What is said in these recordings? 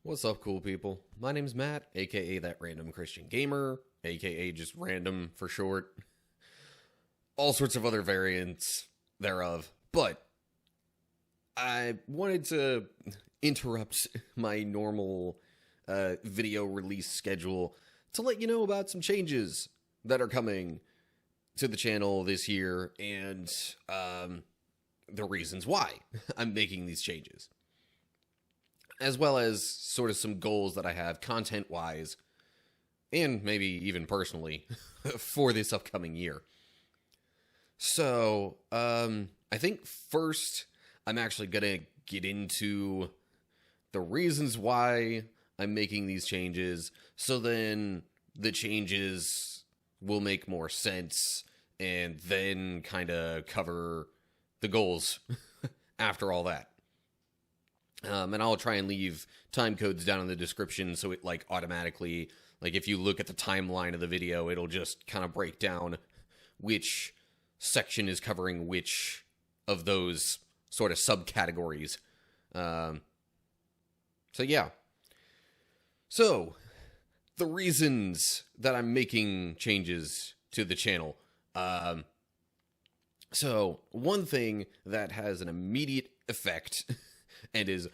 What's up, cool people? My name's Matt, aka That Random Christian Gamer, aka just random for short. All sorts of other variants thereof. But I wanted to interrupt my normal video release schedule to let you know about some changes that are coming to the channel this year and the reasons why I'm making these changes, as well as sort of some goals that I have content-wise, and maybe even personally, for this upcoming year. So, I think first, I'm actually gonna get into the reasons why I'm making these changes, so then the changes will make more sense, and then kind of cover the goals after all that. And I'll try and leave time codes down in the description so it automatically, if you look at the timeline of the video, it'll just kind of break down which section is covering which of those sort of subcategories. So yeah. So, the reasons that I'm making changes to the channel. So, one thing that has an immediate effect and is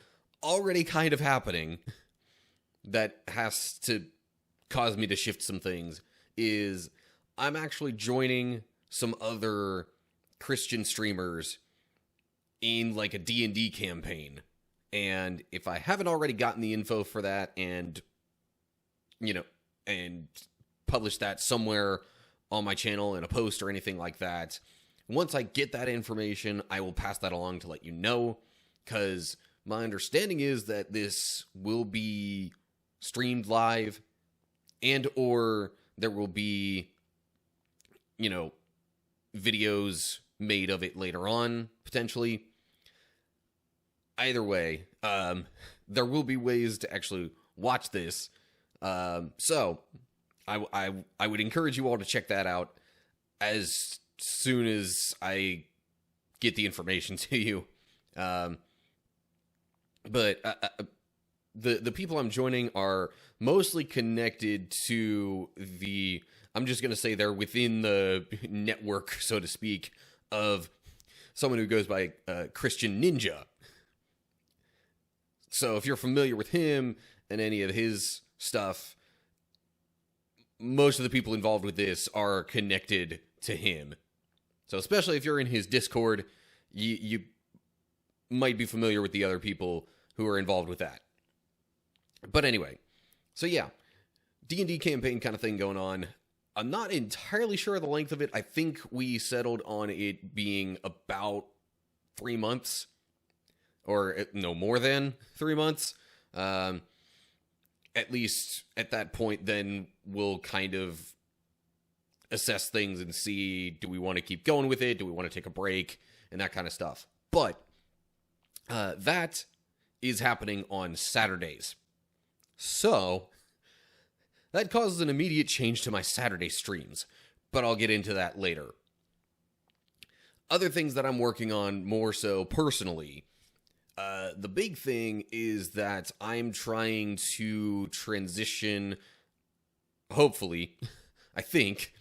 already kind of happening that has to cause me to shift some things is I'm actually joining some other Christian streamers in a D&D campaign. And if I haven't already gotten the info for that and published that somewhere on my channel in a post or anything like that, once I get that information, I will pass that along to let you know, because my understanding is that this will be streamed live, and or there will be, videos made of it later on, potentially. Either way, there will be ways to actually watch this. So, I would encourage you all to check that out as soon as I get the information to you. But the people I'm joining are mostly connected to I'm just going to say they're within the network, so to speak, of someone who goes by Christian Ninja. So if you're familiar with him and any of his stuff, most of the people involved with this are connected to him. So especially if you're in his Discord, you might be familiar with the other people who are involved with that. But anyway, so yeah, D&D campaign kind of thing going on. I'm not entirely sure of the length of it. I think we settled on it being about 3 months, or no more than 3 months. At least at that point, then we'll kind of assess things and see, do we want to keep going with it? Do we want to take a break? And that kind of stuff. But that is happening on Saturdays. So, that causes an immediate change to my Saturday streams, but I'll get into that later. Other things that I'm working on more so personally, the big thing is that I'm trying to transition, hopefully, I think,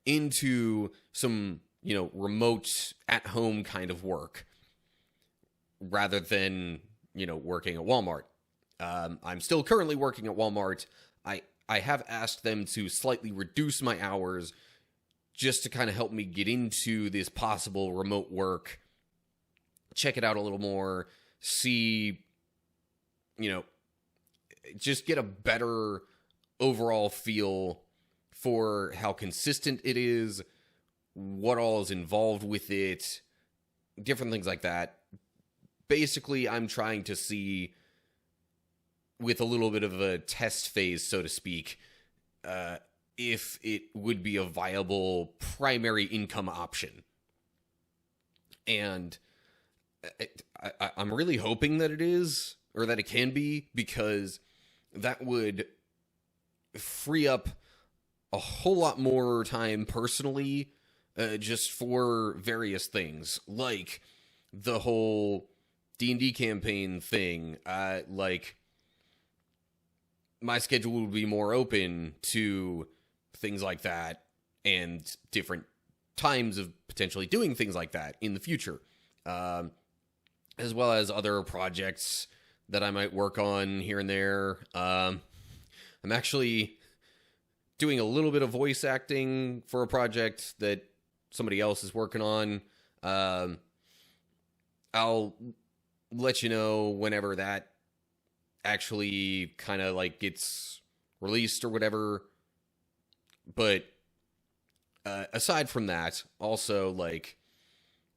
into some, remote, at-home kind of work, rather than, working at Walmart. I'm still currently working at Walmart. I have asked them to slightly reduce my hours just to kind of help me get into this possible remote work, check it out a little more, see, just get a better overall feel for how consistent it is, what all is involved with it, different things like that. Basically, I'm trying to see, with a little bit of a test phase, so to speak, if it would be a viable primary income option. And I'm really hoping that it is, or that it can be, because that would free up a whole lot more time personally, just for various things, like the whole D&D campaign thing, my schedule would be more open to things like that and different times of potentially doing things like that in the future, as well as other projects that I might work on here and there. I'm actually doing a little bit of voice acting for a project that somebody else is working on. I'll let you know whenever that actually kind of like gets released or whatever. But aside from that, also like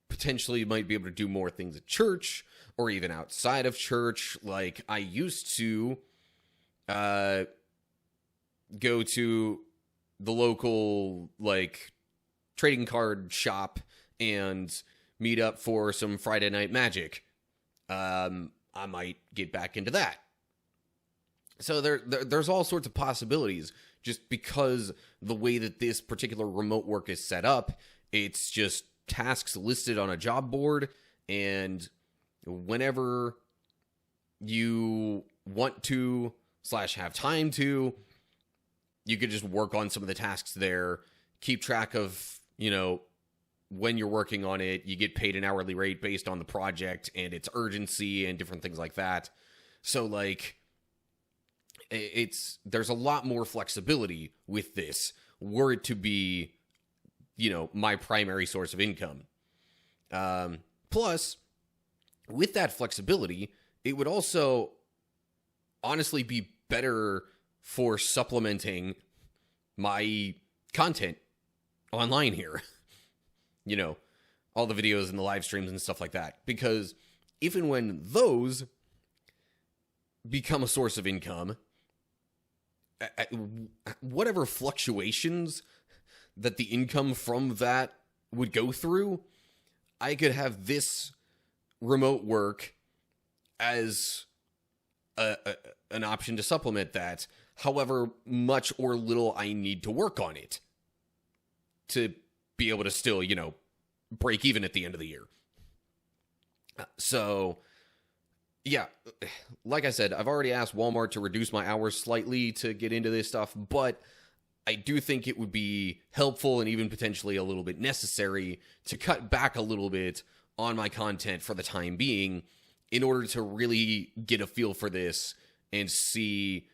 potentially might be able to do more things at church or even outside of church. Like I used to go to the local like trading card shop and meet up for some Friday Night Magic. I might get back into that. So there's all sorts of possibilities just because the way that this particular remote work is set up. It's just tasks listed on a job board, and whenever you want to / have time to, you could just work on some of the tasks there, keep track of, when you're working on it. You get paid an hourly rate based on the project and its urgency and different things like that. So like there's a lot more flexibility with this, were it to be, my primary source of income. Plus, with that flexibility, it would also honestly be better for supplementing my content online here. All the videos and the live streams and stuff like that. Because even when those become a source of income, whatever fluctuations that the income from that would go through, I could have this remote work as an option to supplement that, however much or little I need to work on it to be able to still, break even at the end of the year. So, yeah, like I said, I've already asked Walmart to reduce my hours slightly to get into this stuff, but I do think it would be helpful and even potentially a little bit necessary to cut back a little bit on my content for the time being in order to really get a feel for this and see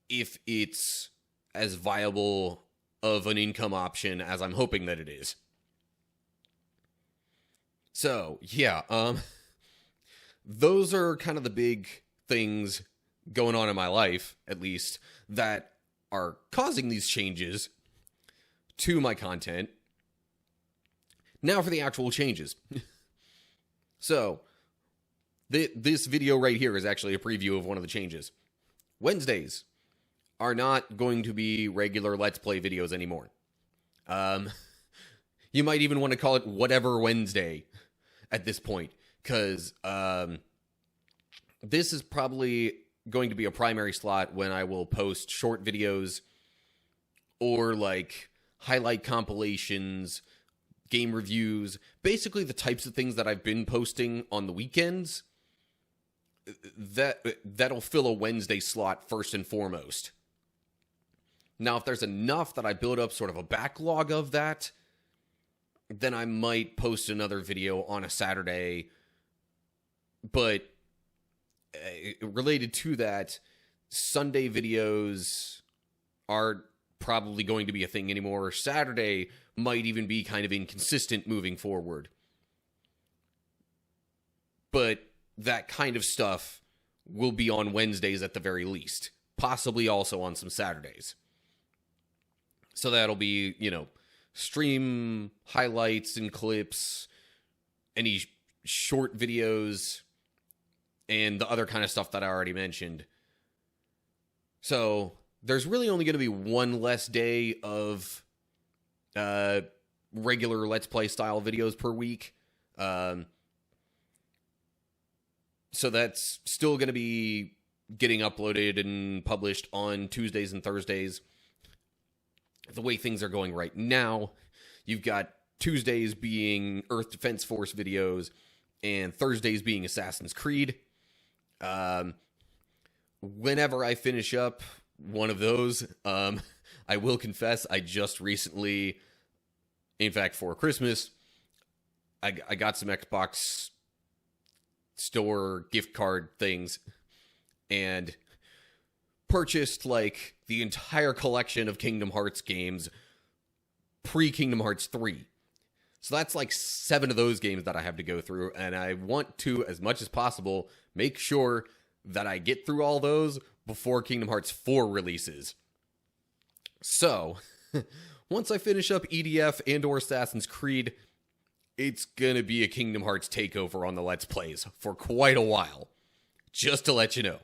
if it's as viable of an income option as I'm hoping that it is. So, yeah, those are kind of the big things going on in my life, at least, that are causing these changes to my content. Now for the actual changes. So, this video right here is actually a preview of one of the changes. Wednesdays are not going to be regular Let's Play videos anymore. You might even want to call it Whatever Wednesday at this point, because this is probably going to be a primary slot when I will post short videos or like highlight compilations, game reviews, basically the types of things that I've been posting on the weekends. That'll fill a Wednesday slot first and foremost. Now, if there's enough that I build up sort of a backlog of that, then I might post another video on a Saturday. But related to that, Sunday videos are probably going to be a thing anymore. Saturday might even be kind of inconsistent moving forward. But that kind of stuff will be on Wednesdays at the very least. Possibly also on some Saturdays. So that'll be, stream highlights and clips, any short videos, and the other kind of stuff that I already mentioned. So there's really only going to be one less day of regular Let's Play style videos per week. So that's still going to be getting uploaded and published on Tuesdays and Thursdays. The way things are going right now, you've got Tuesdays being Earth Defense Force videos and Thursdays being Assassin's Creed. Whenever I finish up one of those. I will confess, I just recently, in fact, for Christmas, I got some Xbox store gift card things and purchased like the entire collection of Kingdom Hearts games pre-Kingdom Hearts 3. So that's like 7 of those games that I have to go through, and I want to, as much as possible, make sure that I get through all those before Kingdom Hearts 4 releases. So, once I finish up EDF and or Assassin's Creed, it's gonna be a Kingdom Hearts takeover on the Let's Plays for quite a while. Just to let you know.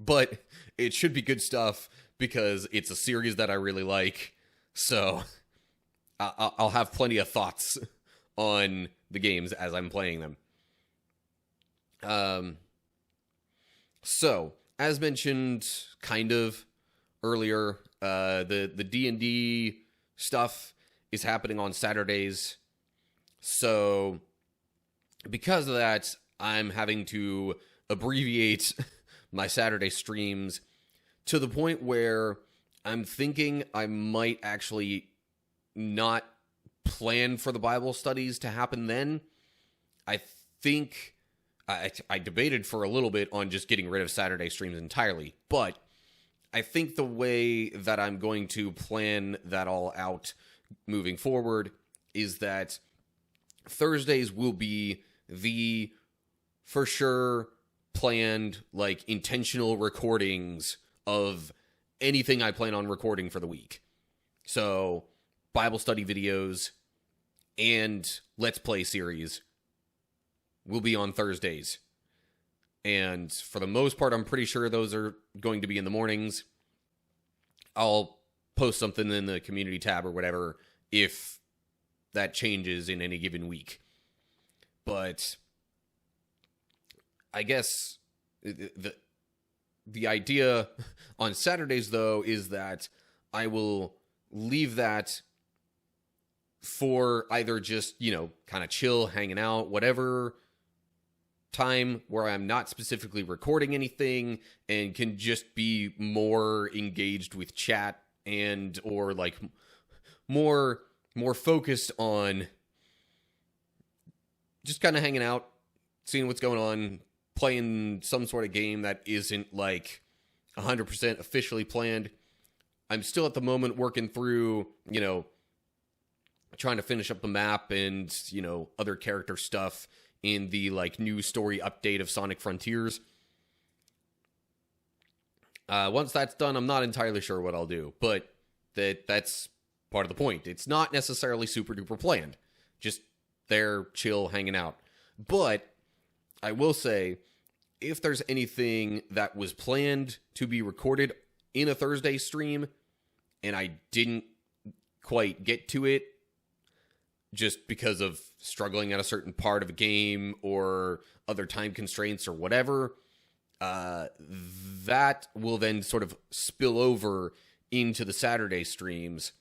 But it should be good stuff because it's a series that I really like. So I'll have plenty of thoughts on the games as I'm playing them. So, as mentioned kind of earlier, the D&D stuff is happening on Saturdays. So, because of that, I'm having to abbreviate my Saturday streams to the point where I'm thinking I might actually not plan for the Bible studies to happen then. I think I debated for a little bit on just getting rid of Saturday streams entirely, but I think the way that I'm going to plan that all out moving forward is that Thursdays will be the for sure planned, like, intentional recordings of anything I plan on recording for the week. So, Bible study videos and Let's Play series will be on Thursdays. And for the most part, I'm pretty sure those are going to be in the mornings. I'll post something in the community tab or whatever if that changes in any given week. But I guess the idea on Saturdays, though, is that I will leave that for either just, kind of chill, hanging out, whatever time where I'm not specifically recording anything and can just be more engaged with chat and or like more focused on just kind of hanging out, seeing what's going on, playing some sort of game that isn't like 100% officially planned. I'm still at the moment working through, trying to finish up the map and, other character stuff in the like new story update of Sonic Frontiers. Once that's done, I'm not entirely sure what I'll do, but that's part of the point. It's not necessarily super duper planned, just there, chill, hanging out. But I will say, if there's anything that was planned to be recorded in a Thursday stream and I didn't quite get to it just because of struggling at a certain part of a game or other time constraints or whatever, that will then sort of spill over into the Saturday streams,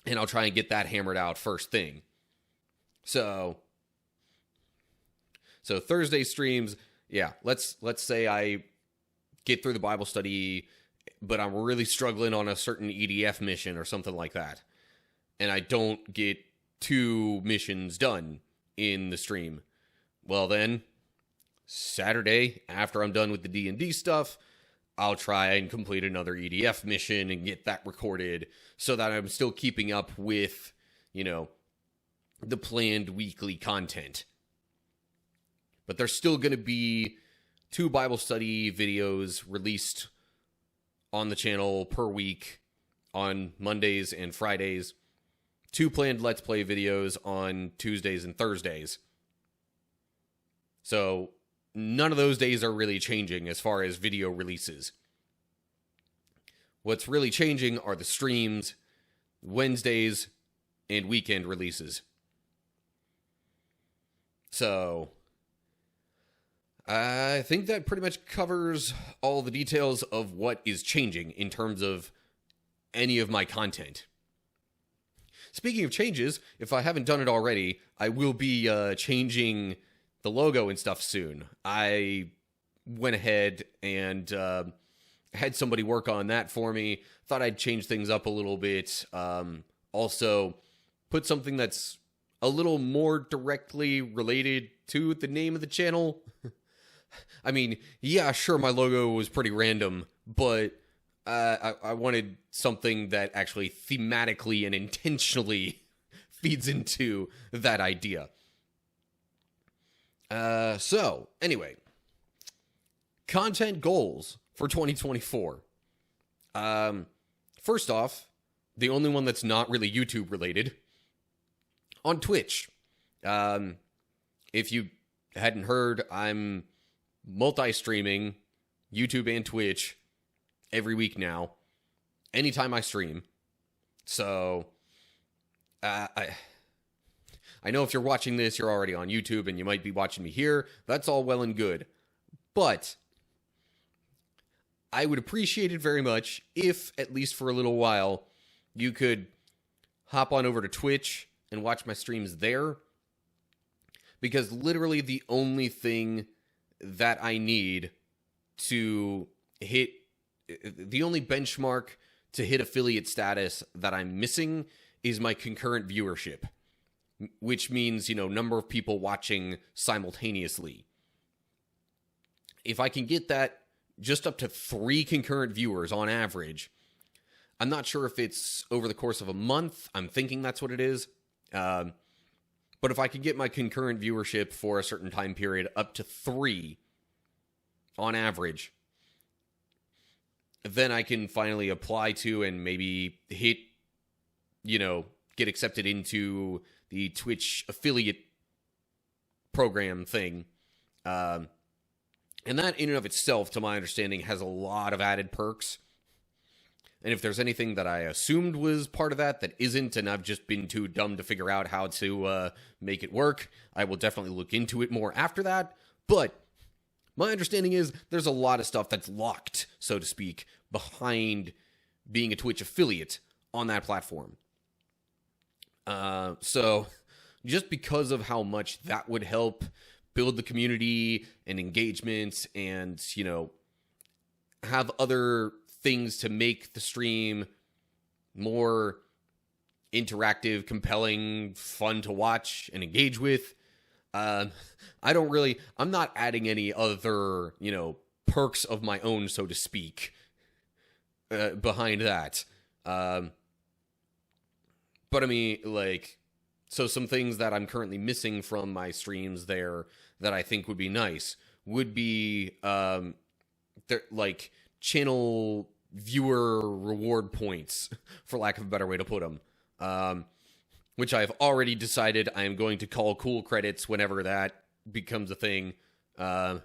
and I'll try and get that hammered out first thing. So Thursday streams, yeah, let's say I get through the Bible study, but I'm really struggling on a certain EDF mission or something like that, and I don't get 2 missions done in the stream. Well then, Saturday, after I'm done with the D&D stuff, I'll try and complete another EDF mission and get that recorded so that I'm still keeping up with, the planned weekly content. But there's still going to be 2 Bible study videos released on the channel per week on Mondays and Fridays. 2 planned Let's Play videos on Tuesdays and Thursdays. So none of those days are really changing as far as video releases. What's really changing are the streams, Wednesdays, and weekend releases. So I think that pretty much covers all the details of what is changing in terms of any of my content. Speaking of changes, if I haven't done it already, I will be changing the logo and stuff soon. I went ahead and had somebody work on that for me. Thought I'd change things up a little bit. Also, put something that's a little more directly related to the name of the channel. I mean, yeah, sure, my logo was pretty random, but I wanted something that actually thematically and intentionally feeds into that idea. So, anyway, content goals for 2024. First off, the only one that's not really YouTube related, on Twitch. If you hadn't heard, I'm multi-streaming YouTube and Twitch every week now, anytime I stream. So, I know if you're watching this, you're already on YouTube and you might be watching me here. That's all well and good. But I would appreciate it very much if, at least for a little while, you could hop on over to Twitch and watch my streams there. Because literally the only thing that I need to hit, the only benchmark to hit affiliate status that I'm missing is my concurrent viewership. Which means, number of people watching simultaneously. If I can get that just up to 3 concurrent viewers on average, I'm not sure if it's over the course of a month. I'm thinking that's what it is. But if I can get my concurrent viewership for a certain time period up to 3 on average, then I can finally apply to and maybe hit, get accepted into the Twitch affiliate program thing. And that in and of itself, to my understanding, has a lot of added perks. And if there's anything that I assumed was part of that isn't, and I've just been too dumb to figure out how to make it work, I will definitely look into it more after that. But my understanding is there's a lot of stuff that's locked, so to speak, behind being a Twitch affiliate on that platform. So just because of how much that would help build the community and engagement and, have other things to make the stream more interactive, compelling, fun to watch and engage with. I'm not adding any other, perks of my own, so to speak, behind that. But I mean, so some things that I'm currently missing from my streams there that I think would be nice would be, channel viewer reward points, for lack of a better way to put them. Which I've already decided I am going to call cool credits whenever that becomes a thing. Because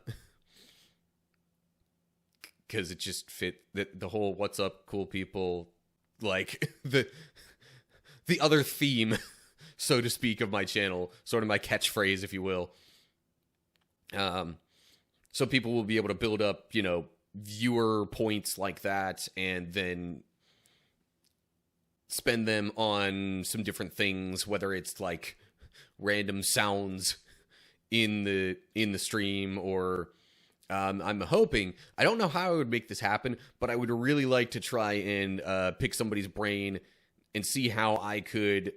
it just fit the whole what's up, cool people, the other theme, so to speak, of my channel, sort of my catchphrase, if you will. So people will be able to build up, viewer points like that, and then spend them on some different things, whether it's random sounds in the stream, or I'm hoping, I don't know how I would make this happen, but I would really like to try and pick somebody's brain and see how I could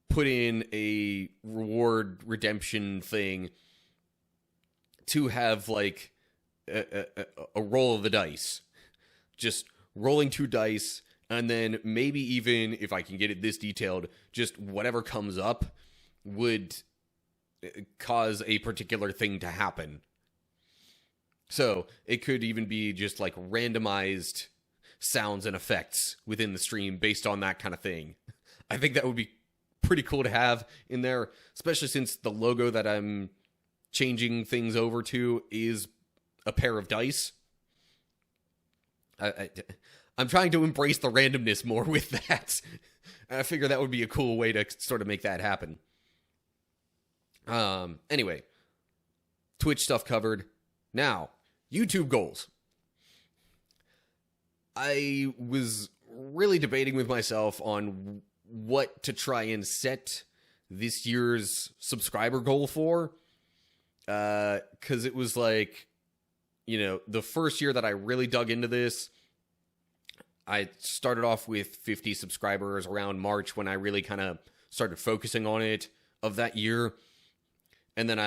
put in a reward redemption thing to have a roll of the dice. Just rolling 2 dice, and then maybe even, if I can get it this detailed, just whatever comes up would cause a particular thing to happen. So it could even be just randomized sounds and effects within the stream based on that kind of thing. I think that would be pretty cool to have in there, especially since the logo that I'm changing things over to is a pair of dice. I'm trying to embrace the randomness more with that. I figure that would be a cool way to sort of make that happen. Anyway, Twitch stuff covered. Now, YouTube goals. I was really debating with myself on what to try and set this year's subscriber goal for. Because it was the first year that I really dug into this, I started off with 50 subscribers around March when I really kind of started focusing on it of that year. And then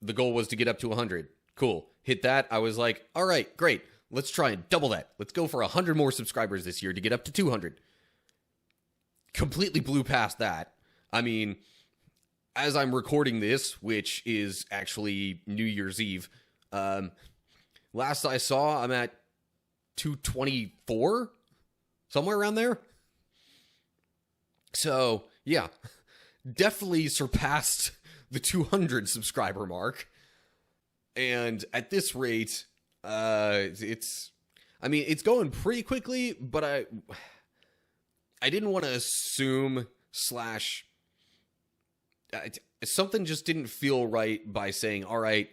the goal was to get up to 100. Cool. Hit that. I was like, all right, great. Let's try and double that. Let's go for 100 more subscribers this year to get up to 200. Completely blew past that. I mean, as I'm recording this, which is actually New Year's Eve, last I saw, I'm at 224, somewhere around there. So, yeah, definitely surpassed the 200 subscriber mark. And at this rate, it's going pretty quickly, but I didn't want to assume something just didn't feel right by saying, all right,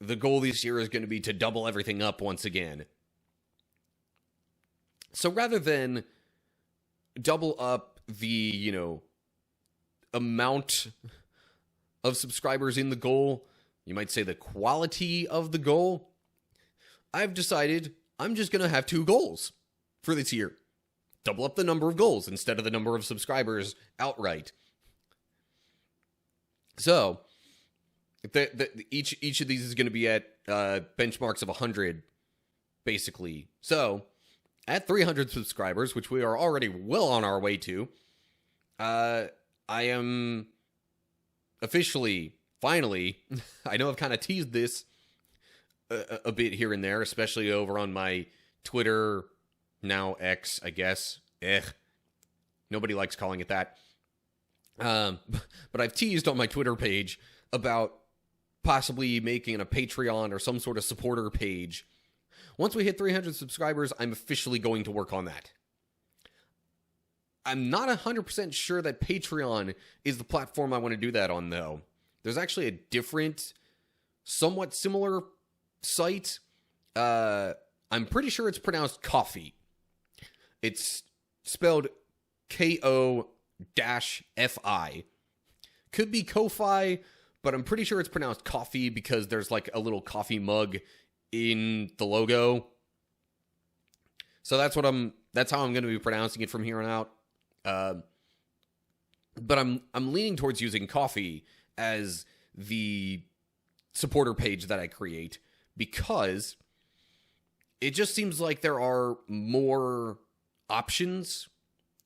the goal this year is going to be to double everything up once again. So rather than double up the, amount of subscribers in the goal, you might say the quality of the goal, I've decided I'm just going to have 2 goals for this year. Double up the number of goals instead of the number of subscribers outright. So, each of these is going to be at benchmarks of 100, basically. So, at 300 subscribers, which we are already well on our way to, I am officially, finally, I know I've kind of teased this a bit here and there, especially over on my Twitter, now X, I guess. Nobody likes calling it that. But I've teased on my Twitter page about possibly making a Patreon or some sort of supporter page. Once we hit 300 subscribers, I'm officially going to work on that. I'm not 100% sure that Patreon is the platform I want to do that on, though. There's actually a different, somewhat similar site. I'm pretty sure it's pronounced Coffee. It's spelled Ko-fi. Could be Ko-fi, but I'm pretty sure it's pronounced Coffee because there's like a little coffee mug in the logo. So that's how I'm going to be pronouncing it from here on out. But I'm leaning towards using Coffee as the supporter page that I create because it just seems like there are more options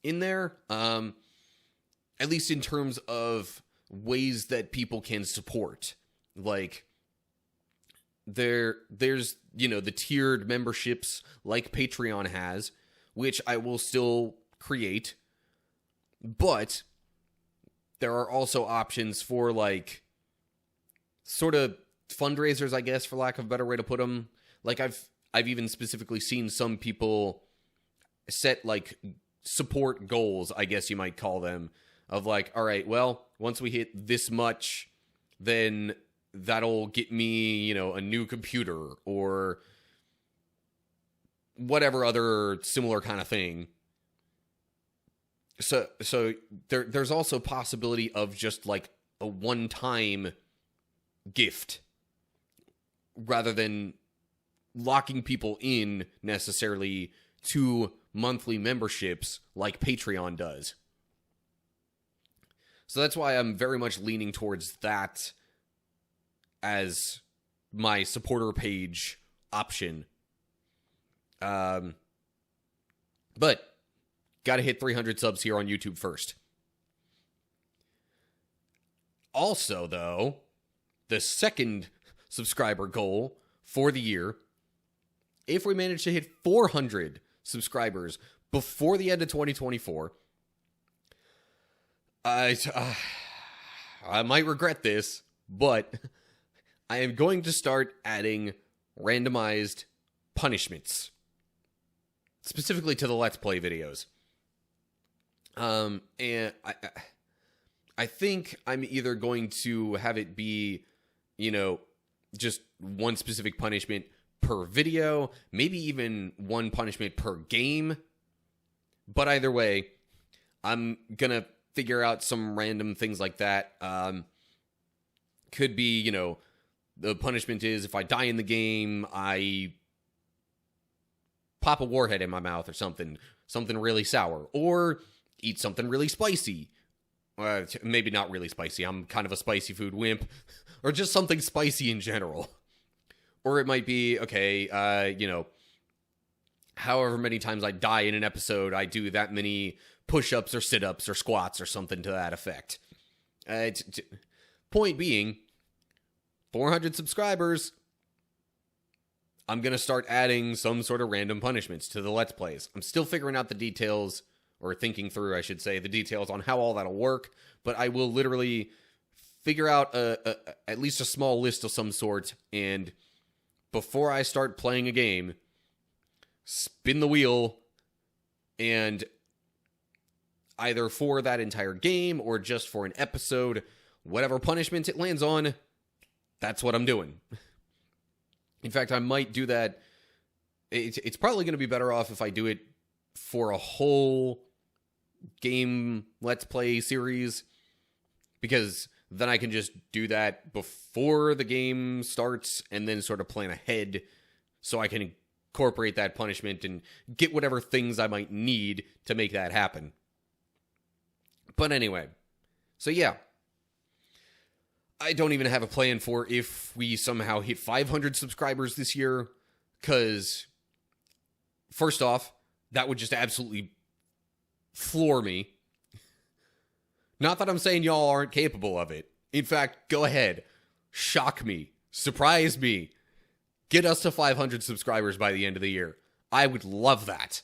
in there, at least in terms of ways that people can support. Like, there's, the tiered memberships like Patreon has, which I will still create, but there are also options for, like, sort of fundraisers, I guess, for lack of a better way to put them. Like, I've even specifically seen some people set, like, support goals, I guess you might call them, of like, all right, well, once we hit this much, then that'll get me, a new computer or whatever other similar kind of thing. So there's also possibility of just like a one-time gift rather than locking people in necessarily to monthly memberships like Patreon does. So that's why I'm very much leaning towards that as my supporter page option. But gotta hit 300 subs here on YouTube first. Also, though, the second subscriber goal for the year, if we manage to hit 400 subscribers before the end of 2024, I might regret this, but I am going to start adding randomized punishments, specifically to the Let's Play videos. And I think I'm either going to have it be, just one specific punishment per video, maybe even one punishment per game. But either way, I'm gonna figure out some random things like that. Could be, The punishment is if I die in the game, I pop a warhead in my mouth or something really sour, or eat something really spicy. Maybe not really spicy. I'm kind of a spicy food wimp, or just something spicy in general. Or it might be, okay, however many times I die in an episode, I do that many push-ups or sit-ups or squats or something to that effect. Point being, 400 subscribers, I'm going to start adding some sort of random punishments to the Let's Plays. I'm still figuring out the details, or thinking through, I should say, the details on how all that'll work, but I will literally figure out at least a small list of some sort, and before I start playing a game, spin the wheel, and either for that entire game or just for an episode, whatever punishment it lands on, that's what I'm doing. In fact, I might do that. It's probably going to be better off if I do it for a whole game Let's Play series, because then I can just do that before the game starts and then sort of plan ahead so I can incorporate that punishment and get whatever things I might need to make that happen. But anyway, so yeah. I don't even have a plan for if we somehow hit 500 subscribers this year, because first off, that would just absolutely floor me. Not that I'm saying y'all aren't capable of it. In fact, go ahead. Shock me. Surprise me. Get us to 500 subscribers by the end of the year. I would love that.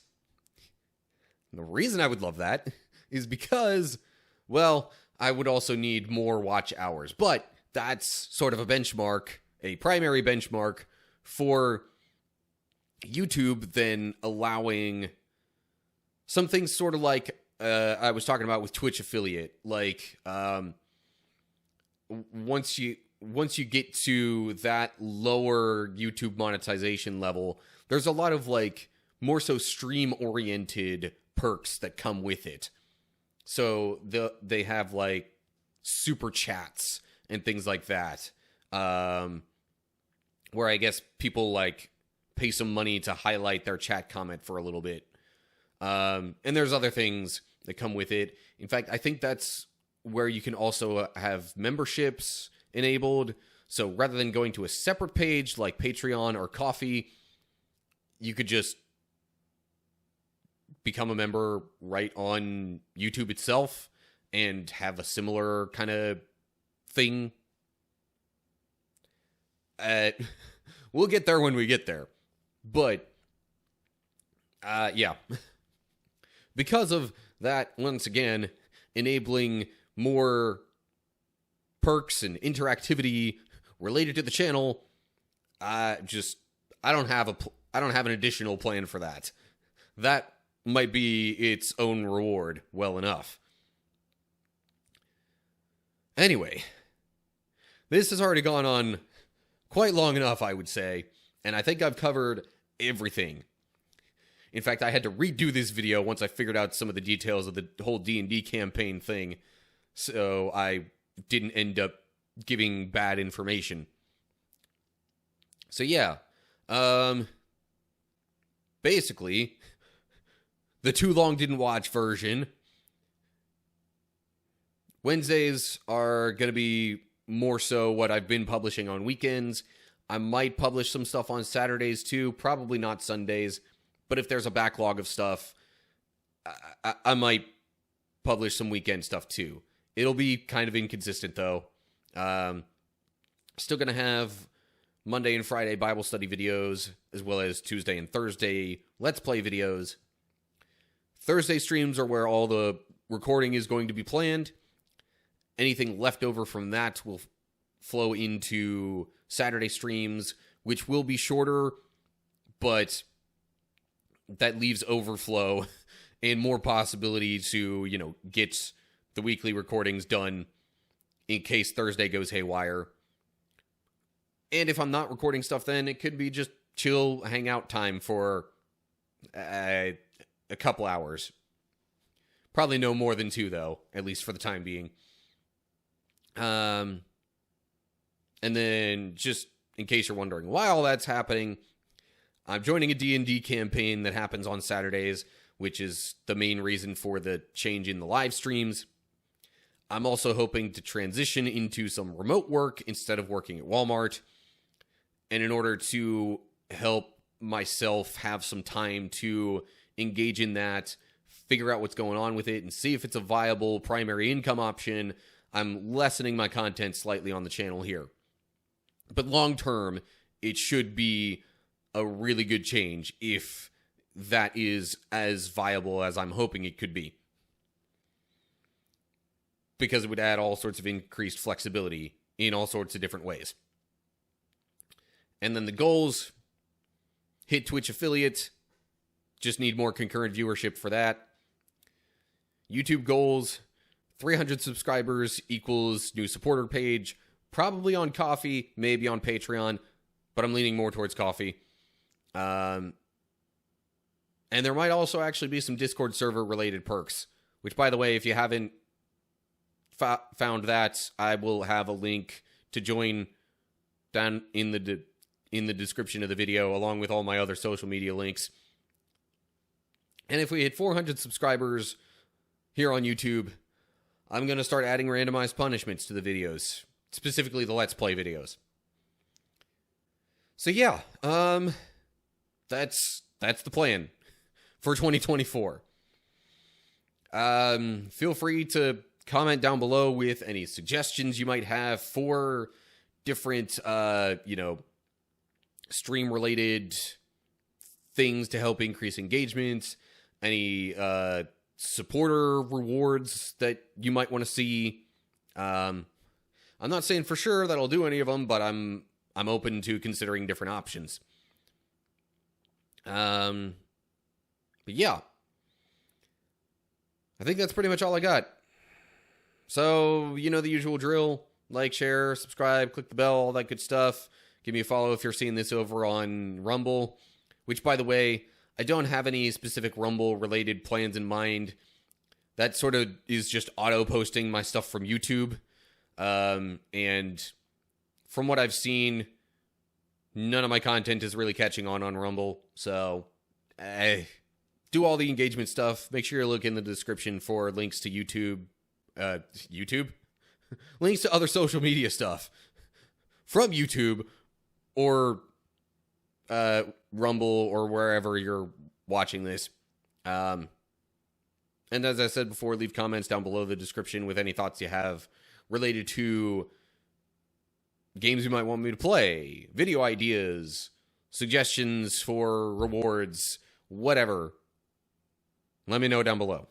And the reason I would love that is because, well, I would also need more watch hours. But that's sort of a benchmark, a primary benchmark for YouTube, then allowing some things sort of like I was talking about with Twitch affiliate. Like, once you get to that lower YouTube monetization level, there's a lot of like more so stream-oriented perks that come with it. So they have like super chats and things like that, where I guess people like pay some money to highlight their chat comment for a little bit. And there's other things that come with it. In fact, I think that's where you can also have memberships enabled. So rather than going to a separate page like Patreon or Ko-fi, you could just become a member right on YouTube itself and have a similar kind of thing. We'll get there when we get there. But, yeah. Because of that, once again, enabling more perks and interactivity related to the channel, I don't have an additional plan for that. That might be its own reward well enough. Anyway, this has already gone on quite long enough, I would say, and I think I've covered everything. In fact, I had to redo this video once I figured out some of the details of the whole D&D campaign thing, so I didn't end up giving bad information. So yeah, basically, the too long didn't watch version, Wednesdays are going to be more so what I've been publishing on weekends. I might publish some stuff on Saturdays too, probably not Sundays. But if there's a backlog of stuff, I might publish some weekend stuff too. It'll be kind of inconsistent though. Still going to have Monday and Friday Bible study videos, as well as Tuesday and Thursday Let's Play videos. Thursday streams are where all the recording is going to be planned. Anything left over from that will flow into Saturday streams, which will be shorter, but that leaves overflow and more possibility to, get the weekly recordings done in case Thursday goes haywire. And if I'm not recording stuff then, it could be just chill hangout time for a couple hours. Probably no more than 2, though, at least for the time being. And then, just in case you're wondering why all that's happening, I'm joining a D&D campaign that happens on Saturdays, which is the main reason for the change in the live streams. I'm also hoping to transition into some remote work instead of working at Walmart. And in order to help myself have some time to engage in that, figure out what's going on with it, and see if it's a viable primary income option, I'm lessening my content slightly on the channel here. But long term, it should be a really good change if that is as viable as I'm hoping it could be. Because it would add all sorts of increased flexibility in all sorts of different ways. And then the goals: hit Twitch affiliate. Just need more concurrent viewership for that. YouTube goals: 300 subscribers equals new supporter page. Probably on Coffee, maybe on Patreon, but I'm leaning more towards Coffee. And there might also actually be some Discord server related perks, which, by the way, if you haven't found that, I will have a link to join down in the description of the video, along with all my other social media links. And if we hit 400 subscribers here on YouTube, I'm going to start adding randomized punishments to the videos, specifically the Let's Play videos. So yeah, that's the plan for 2024. Feel free to comment down below with any suggestions you might have for different, stream-related things to help increase engagement, any supporter rewards that you might want to see. I'm not saying for sure that I'll do any of them, but I'm open to considering different options. But yeah, I think that's pretty much all I got. So, you know the usual drill: like, share, subscribe, click the bell, all that good stuff. Give me a follow if you're seeing this over on Rumble, which, by the way, I don't have any specific Rumble-related plans in mind. That sort of is just auto-posting my stuff from YouTube. And from what I've seen, none of my content is really catching on Rumble. So, do all the engagement stuff. Make sure you look in the description for links to YouTube. Links to other social media stuff from YouTube or Rumble or wherever you're watching this. And as I said before, leave comments down below the description with any thoughts you have related to games you might want me to play, video ideas, suggestions for rewards, whatever. Let me know down below.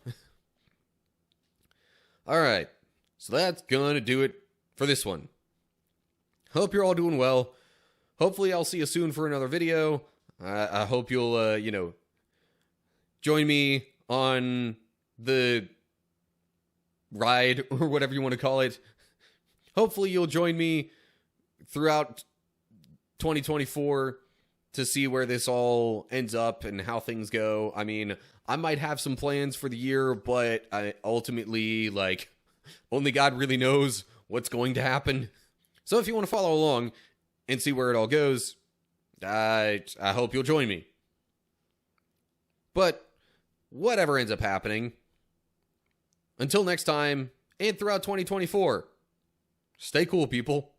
Alright, so that's gonna do it for this one. Hope you're all doing well. Hopefully I'll see you soon for another video. I hope you'll, join me on the ride, or whatever you want to call it. Hopefully you'll join me throughout 2024 to see where this all ends up and how things go. I mean, I might have some plans for the year, but ultimately, only God really knows what's going to happen. So if you want to follow along and see where it all goes, I hope you'll join me. But whatever ends up happening, until next time, and throughout 2024, stay cool, people.